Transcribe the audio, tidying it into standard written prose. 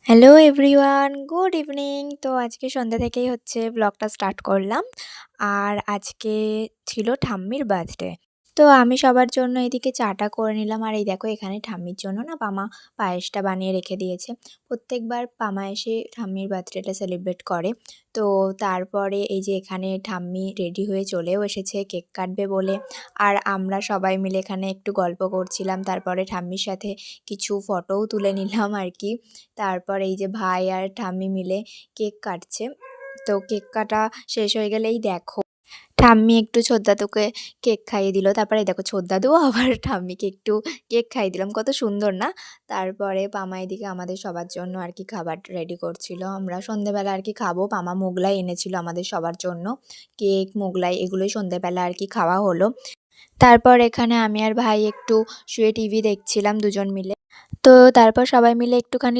Hello everyone, good evening. তো আজকে সন্ধ্যা থেকেই হচ্ছে ব্লগটা স্টার্ট করলাম। আর আজকে ছিল ঠাম্মির বার্থডে। তো আমি সবার জন্য এদিকে চাটা করে নিলাম। আর এই দেখো এখানে ঠাম্মির জন্য না পামা পায়েসটা বানিয়ে রেখে দিয়েছে। প্রত্যেকবার পামা এসে ঠাম্মির বার্থডেটা সেলিব্রেট করে। তো তারপরে এই যে এখানে ঠাম্মি রেডি হয়ে চলেও এসেছে কেক কাটবে বলে। আর আমরা সবাই মিলে এখানে একটু গল্প করছিলাম। তারপরে ঠাম্মির সাথে কিছু ফটোও তুলে নিলাম আর কি। তারপর এই যে ভাই আর ঠাম্মি মিলে কেক কাটছে। তো কেক কাটা শেষ হয়ে গেলেই দেখো ঠাম্মি একটু ছোড়দাদুকে কেক খাইয়ে দিল। তারপরে এই দেখো ছোড়দাদুও আবার ঠাম্মিকে একটু কেক খাইয়ে দিলাম। কত সুন্দর না? তারপরে পামা এদিকে আমাদের সবার জন্য আর কি খাবার রেডি করছিল। আমরা সন্ধেবেলা আর কি খাবো। পামা মোগলাই এনেছিল আমাদের সবার জন্য। কেক, মোগলাই এগুলোই সন্ধেবেলা আর কি খাওয়া হলো। তারপর এখানে আমি আর ভাই একটু শুয়ে টিভি দেখছিলাম দুজন মিলে। তো তারপর সবাই মিলে একটুখানি